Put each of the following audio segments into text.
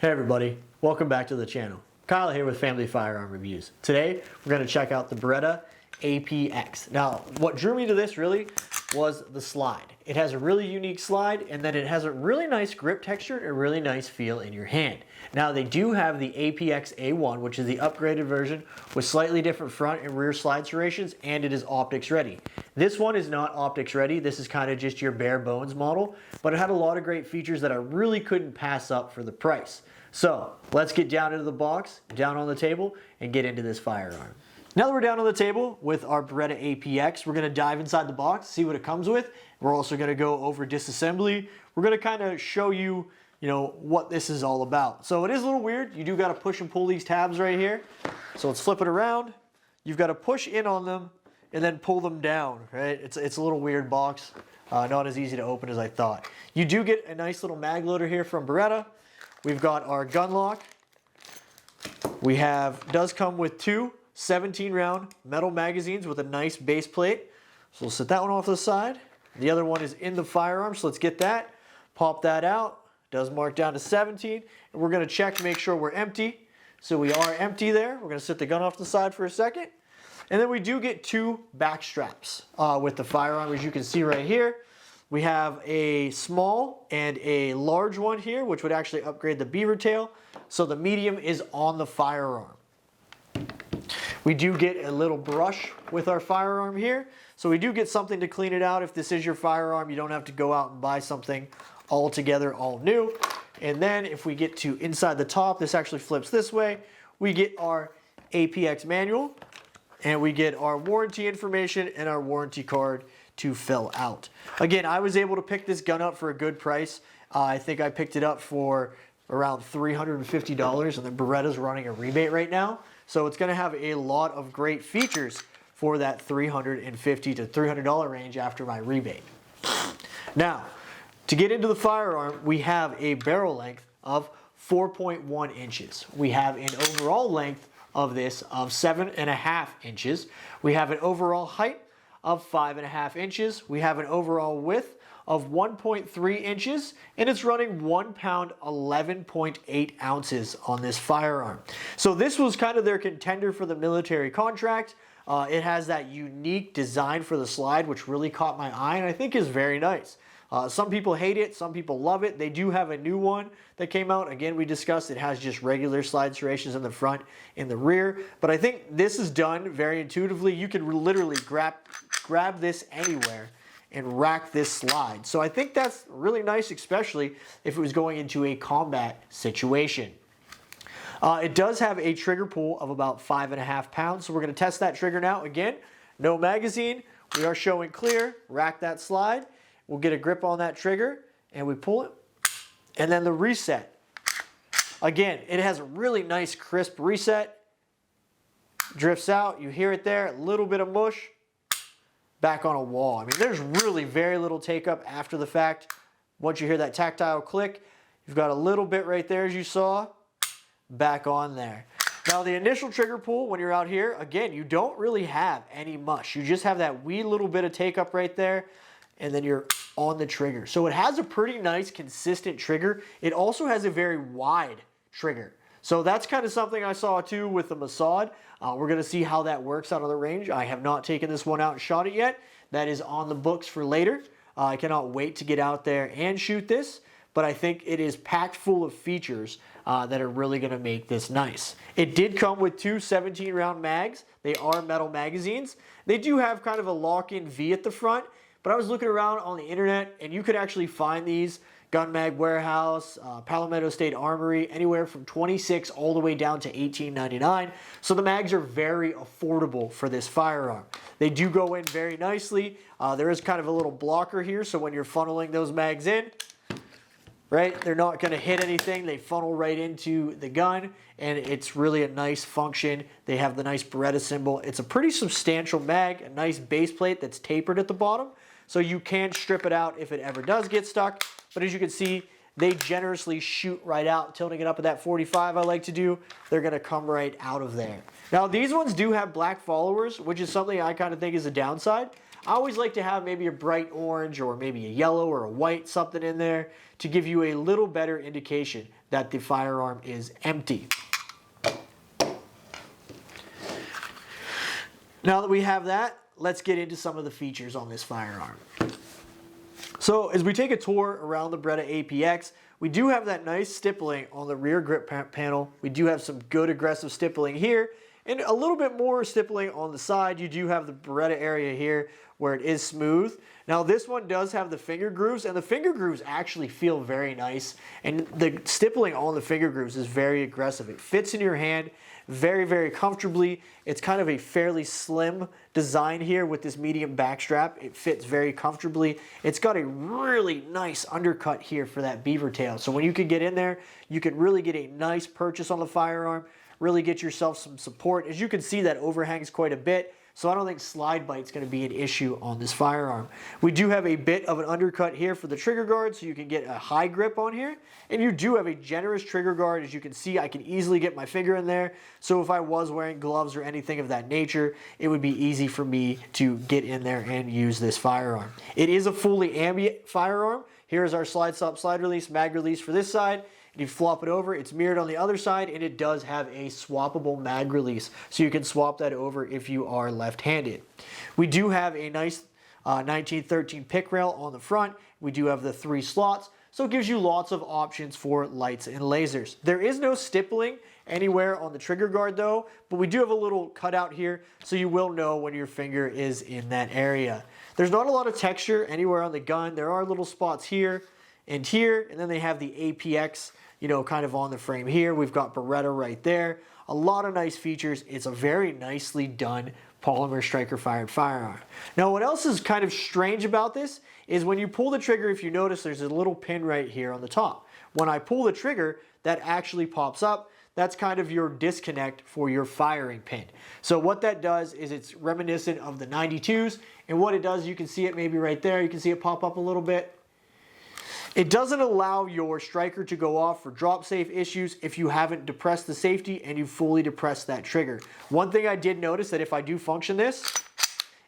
Hey everybody, welcome back to the channel. Kyle here with Family Firearm Reviews. Today we're going to check out the Beretta APX. Now what drew me to this really was the slide. It has a really unique slide and then it has a really nice grip texture and a really nice feel in your hand. Now they do have the APX A1, which is the upgraded version with slightly different front and rear slide serrations, and it is optics ready. This one is not optics ready. This is kind of just your bare bones model, but it had a lot of great features that I really couldn't pass up for the price. So let's get down into the box, down on the table, and get into this firearm. Now that we're down on the table with our Beretta APX, we're going to dive inside the box, see what it comes with. We're also going to go over disassembly. We're going to kind of show you, what this is all about. So it is a little weird. You do got to push and pull these tabs right here. So let's flip it around. You've got to push in on them and then pull them down, right? It's a little weird box. Not as easy to open as I thought. You do get a nice little mag loader here from Beretta. We've got our gun lock. Does come with two 17-round metal magazines with a nice base plate. So we'll set that one off to the side. The other one is in the firearm, so let's get that. Pop that out. Does mark down to 17. And we're going to check to make sure we're empty. So we are empty there. We're going to set the gun off to the side for a second. And then we do get two back straps with the firearm, as you can see right here. We have a small and a large one here, which would actually upgrade the beaver tail. So the medium is on the firearm. We do get a little brush with our firearm here. So we do get something to clean it out. If this is your firearm, you don't have to go out and buy something altogether all new. And then if we get to inside the top, this actually flips this way. We get our APX manual and we get our warranty information and our warranty card to fill out. Again, I was able to pick this gun up for a good price. I think I picked it up for around $350, and then Beretta's running a rebate right now. So it's going to have a lot of great features for that $350 to $300 range after my rebate. Now, to get into the firearm, we have a barrel length of 4.1 inches. We have an overall length of this of 7.5 inches. We have an overall height of 5.5 inches. We have an overall width of 1.3 inches, and it's running 1 pound 11.8 ounces on this firearm. So this was kind of their contender for the military contract. It has that unique design for the slide, which really caught my eye and I think is very nice. Some people hate it, some people love it. They do have a new one that came out. Again, we discussed it has just regular slide serrations in the front and the rear. But I think this is done very intuitively. You can literally grab this anywhere and rack this slide. So I think that's really nice, especially if it was going into a combat situation. It does have a trigger pull of about 5.5 pounds. So we're going to test that trigger now. Again, no magazine. We are showing clear. Rack that slide. We'll get a grip on that trigger and we pull it. And then the reset. Again, it has a really nice crisp reset. Drifts out. You hear it there. A little bit of mush. Back on a wall. I mean, there's really very little take up after the fact. Once you hear that tactile click, you've got a little bit right there as you saw. Back on there. Now the initial trigger pull when you're out here, again, you don't really have any mush. You just have that wee little bit of take up right there, and then you're on the trigger. So it has a pretty nice consistent trigger. It also has a very wide trigger. So that's kind of something I saw too with the Mossad. We're going to see how that works out on the range. I have not taken this one out and shot it yet. That is on the books for later. I cannot wait to get out there and shoot this, but I think it is packed full of features that are really going to make this nice. It did come with two 17-round mags. They are metal magazines. They do have kind of a lock-in V at the front, but I was looking around on the internet and you could actually find these Gun Mag Warehouse, Palmetto State Armory, anywhere from $26 all the way down to $18.99. So the mags are very affordable for this firearm. They do go in very nicely. There is kind of a little blocker here, so when you're funneling those mags in, right, they're not going to hit anything. They funnel right into the gun, and it's really a nice function. They have the nice Beretta symbol. It's a pretty substantial mag, a nice base plate that's tapered at the bottom, so you can strip it out if it ever does get stuck. But as you can see, they generously shoot right out, tilting it up at that 45 I like to do. They're going to come right out of there. Now, these ones do have black followers, which is something I kind of think is a downside. I always like to have maybe a bright orange or maybe a yellow or a white, something in there to give you a little better indication that the firearm is empty. Now that we have that, let's get into some of the features on this firearm. So as we take a tour around the Beretta APX, we do have that nice stippling on the rear grip panel. We do have some good aggressive stippling here, and a little bit more stippling on the side. You do have the Beretta area here where it is smooth. Now this one does have the finger grooves, and the finger grooves actually feel very nice, and the stippling on the finger grooves is very aggressive. It fits in your hand very, very comfortably. It's kind of a fairly slim design here with this medium back strap. It fits very comfortably. It's got a really nice undercut here for that beaver tail. So when you can get in there, you can really get a nice purchase on the firearm, really get yourself some support. As you can see, that overhangs quite a bit. So I don't think slide bite is going to be an issue on this firearm. We do have a bit of an undercut here for the trigger guard, so you can get a high grip on here. And you do have a generous trigger guard. As you can see, I can easily get my finger in there. So if I was wearing gloves or anything of that nature, it would be easy for me to get in there and use this firearm. It is a fully ambient firearm. Here's our slide stop, slide release, mag release for this side. And you flop it over, it's mirrored on the other side, and it does have a swappable mag release. So you can swap that over if you are left-handed. We do have a nice 1913 pick rail on the front. We do have the 3 slots, so it gives you lots of options for lights and lasers. There is no stippling anywhere on the trigger guard though, but we do have a little cutout here, so you will know when your finger is in that area. There's not a lot of texture anywhere on the gun. There are little spots here, and then they have the APX, you know, kind of on the frame here. We've got Beretta right there. A lot of nice features. It's a very nicely done polymer striker fired firearm. Now what else is kind of strange about this is when you pull the trigger, if you notice there's a little pin right here on the top. When I pull the trigger, that actually pops up. That's kind of your disconnect for your firing pin. So what that does is it's reminiscent of the 92s, and what it does, you can see it maybe right there. You can see it pop up a little bit. It doesn't allow your striker to go off for drop safe issues if you haven't depressed the safety and you fully depressed that trigger. One thing I did notice that if I do function this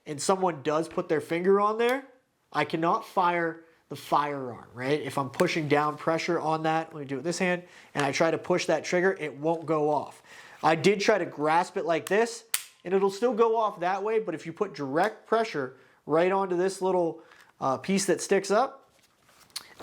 and someone does put their finger on there, I cannot fire the firearm, right? If I'm pushing down pressure on that, let me do it with this hand, and I try to push that trigger, it won't go off. I did try to grasp it like this, and it'll still go off that way, but if you put direct pressure right onto this little piece that sticks up,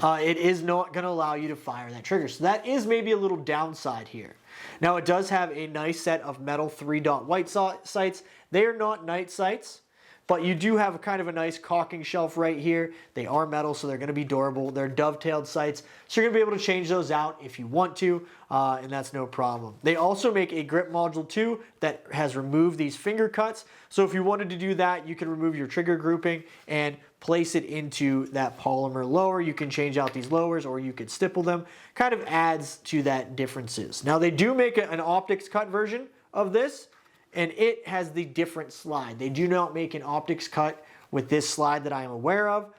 it is not going to allow you to fire that trigger. So that is maybe a little downside here. Now it does have a nice set of metal 3-dot white sights. They are not night sights, but you do have kind of a nice caulking shelf right here. They are metal, so they're going to be durable. They're dovetailed sights, so you're going to be able to change those out if you want to, and that's no problem. They also make a grip module too that has removed these finger cuts. So if you wanted to do that, you can remove your trigger grouping and place it into that polymer lower. You can change out these lowers, or you could stipple them. Kind of adds to that differences. Now they do make an optics cut version of this, and it has the different slide. They do not make an optics cut with this slide that I am aware of.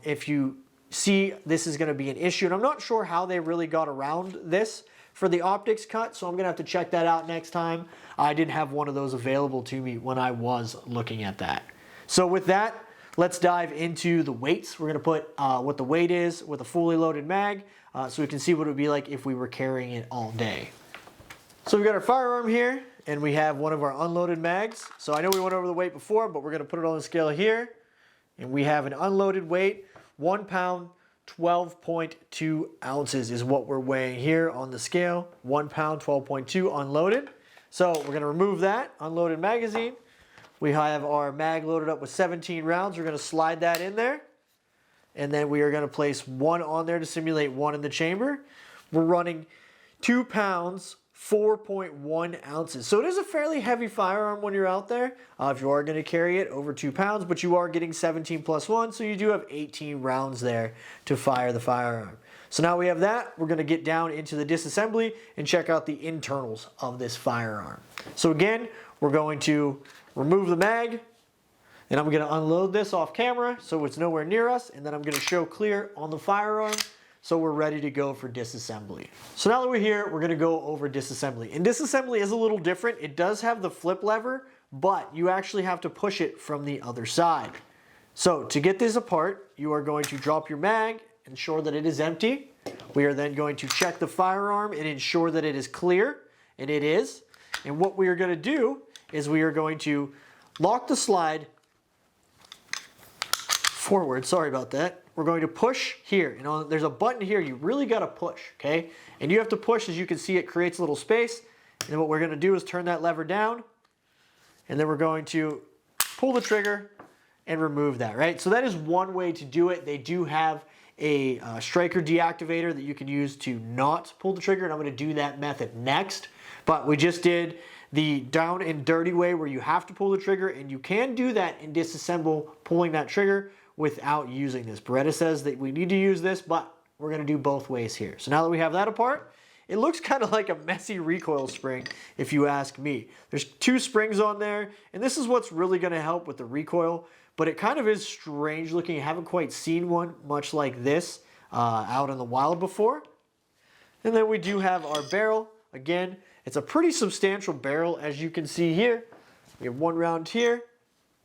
If you see, this is going to be an issue, and I'm not sure how they really got around this for the optics cut, so I'm going to have to check that out next time. I didn't have one of those available to me when I was looking at that. So with that, let's dive into the weights. We're going to put what the weight is with a fully loaded mag, so we can see what it would be like if we were carrying it all day. So we've got our firearm here, and we have one of our unloaded mags. So I know we went over the weight before, but we're going to put it on the scale here. And we have an unloaded weight, 1 pound, 12.2 ounces is what we're weighing here on the scale. 1 pound, 12.2 unloaded. So we're going to remove that unloaded magazine. We have our mag loaded up with 17 rounds. We're going to slide that in there. And then we are going to place 1 on there to simulate 1 in the chamber. We're running 2 pounds, 4.1 ounces. So it is a fairly heavy firearm when you're out there, if you are going to carry it over 2 pounds, but you are getting 17 plus 1, so you do have 18 rounds there to fire the firearm. So now we have that. We're going to get down into the disassembly and check out the internals of this firearm. So again, we're going to remove the mag, and I'm going to unload this off camera so it's nowhere near us, and then I'm going to show clear on the firearm. So we're ready to go for disassembly. So now that we're here, we're gonna go over disassembly. And disassembly is a little different. It does have the flip lever, but you actually have to push it from the other side. So to get this apart, you are going to drop your mag, ensure that it is empty. We are then going to check the firearm and ensure that it is clear, and it is. And what we are going to do is we are going to lock the slide forward. Sorry about that. We're going to push here. You know, there's a button here you really got to push, okay? And you have to push, as you can see, it creates a little space. And then what we're going to do is turn that lever down, and then we're going to pull the trigger and remove that, right? So that is one way to do it. They do have a striker deactivator that you can use to not pull the trigger, and I'm going to do that method next. But we just did the down and dirty way where you have to pull the trigger, and you can do that and disassemble pulling that trigger without using this. Beretta says that we need to use this, but we're going to do both ways here. So now that we have that apart, it looks kind of like a messy recoil spring, if you ask me. There's 2 springs on there, and this is what's really going to help with the recoil, but it kind of is strange looking. I haven't quite seen one much like this out in the wild before. And then we do have our barrel. Again, it's a pretty substantial barrel, as you can see here. We have 1 round here.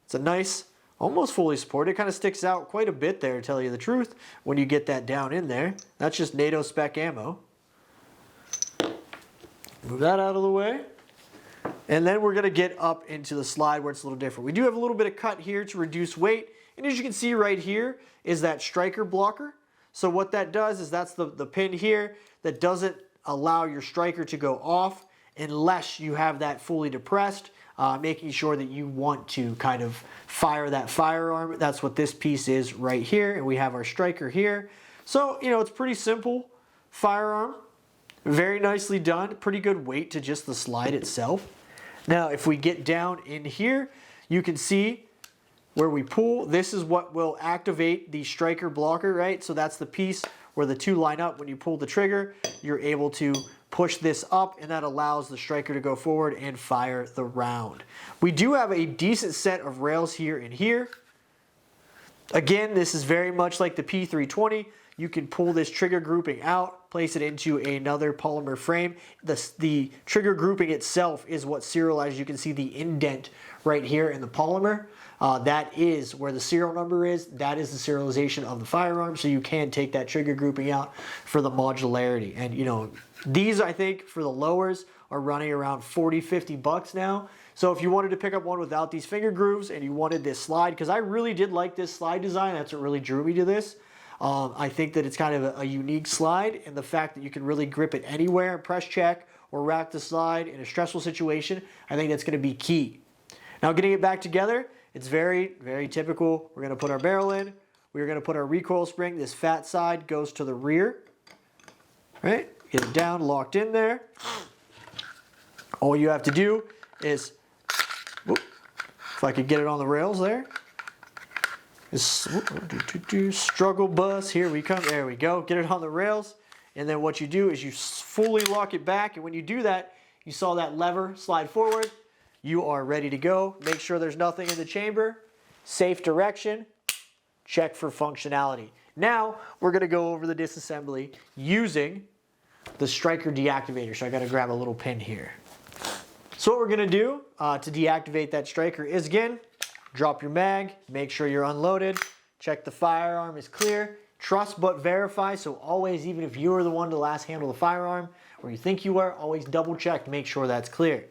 It's a nice, almost fully supported. It kind of sticks out quite a bit there, to tell you the truth, when you get that down in there. That's just NATO spec ammo. Move that out of the way. And then we're going to get up into the slide where it's a little different. We do have a little bit of cut here to reduce weight. And as you can see right here is that striker blocker. So what that does is that's the pin here that doesn't allow your striker to go off unless you have that fully depressed, making sure that you want to kind of fire that firearm. That's what this piece is right here. And we have our striker here. So, you know, it's pretty simple firearm. Very nicely done. Pretty good weight to just the slide itself. Now, if we get down in here, you can see where we pull. This is what will activate the striker blocker, right? So that's the piece where the 2 line up. When you pull the trigger, you're able to push this up, and that allows the striker to go forward and fire the round. We do have a decent set of rails here and here. Again, this is very much like the P320. You can pull this trigger grouping out, place it into another polymer frame. The trigger grouping itself is what serializes. You can see the indent right here in the polymer. That is where the serial number is. That is the serialization of the firearm, so you can take that trigger grouping out for the modularity. And you know, these I think for the lowers are running around 40, 50 bucks now. So if you wanted to pick up one without these finger grooves and you wanted this slide, because I really did like this slide design, that's what really drew me to this. I think that it's kind of a unique slide, and the fact that you can really grip it anywhere, press check, or rack the slide in a stressful situation, I think that's going to be key. Now getting it back together, it's very, very typical. We're going to put our barrel in. We're going to put our recoil spring. This fat side goes to the rear. Right? Get it down, locked in there. All you have to do is, whoop, if I could get it on the rails there, struggle bus, here we come, there we go, get it on the rails, and then what you do is you fully lock it back, and when you do that, you saw that lever slide forward, you are ready to go. Make sure there's nothing in the chamber, safe direction, check for functionality. Now we're going to go over the disassembly using the striker deactivator, so I got to grab a little pin here. So what we're going to do to deactivate that striker is, again, drop your mag, make sure you're unloaded, check the firearm is clear, trust but verify. So always, even if you are the one to last handle the firearm, or you think you are, always double check to make sure that's clear.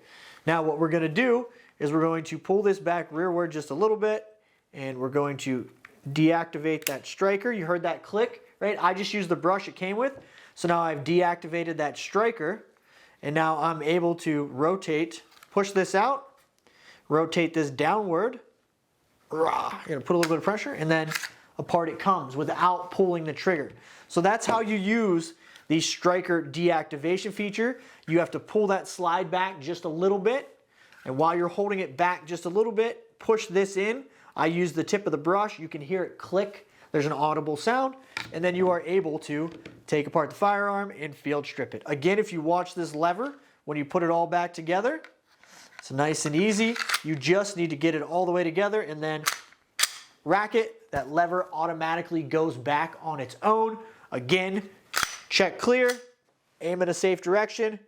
Now what we're going to do is we're going to pull this back rearward just a little bit, and we're going to deactivate that striker. You heard that click, right? I just used the brush it came with. So now I've deactivated that striker, and now I'm able to rotate, push this out, rotate this downward. You're going to put a little bit of pressure, and then apart it comes without pulling the trigger. So that's how you use the striker deactivation feature. You have to pull that slide back just a little bit, and while you're holding it back just a little bit, push this in. I use the tip of the brush. You can hear it click. There's an audible sound, and then you are able to take apart the firearm and field strip it. Again, if you watch this lever, when you put it all back together, it's nice and easy. You just need to get it all the way together and then rack it. That lever automatically goes back on its own. Again, check clear, aim in a safe direction.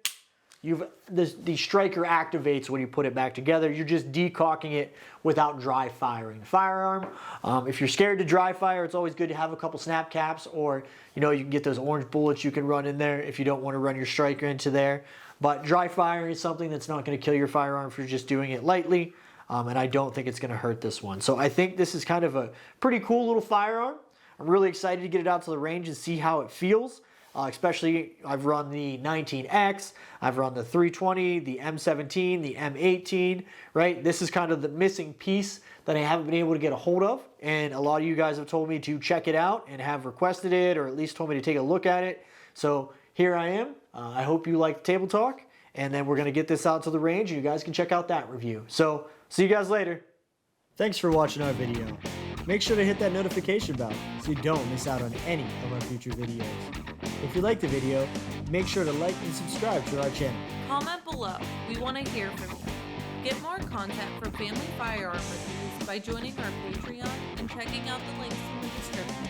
the striker activates when you put it back together. You're just decocking it without dry firing the firearm. If you're scared to dry fire, it's always good to have a couple snap caps, or you can get those orange bullets you can run in there if you don't want to run your striker into there. But dry firing is something that's not going to kill your firearm if you're just doing it lightly, and I don't think it's going to hurt this one. So I think this is kind of a pretty cool little firearm. I'm really excited to get it out to the range and see how it feels. Especially, I've run the 19X, I've run the 320, the M17, the M18, right? This is kind of the missing piece that I haven't been able to get a hold of. And a lot of you guys have told me to check it out and have requested it, or at least told me to take a look at it. So here I am. I hope you liked Table Talk. And then we're going to get this out to the range, and you guys can check out that review. So see you guys later. Thanks for watching our video. Make sure to hit that notification bell so you don't miss out on any of our future videos. If you liked the video, make sure to like and subscribe to our channel. Comment below. We want to hear from you. Get more content for family firearm reviews by joining our Patreon and checking out the links in the description.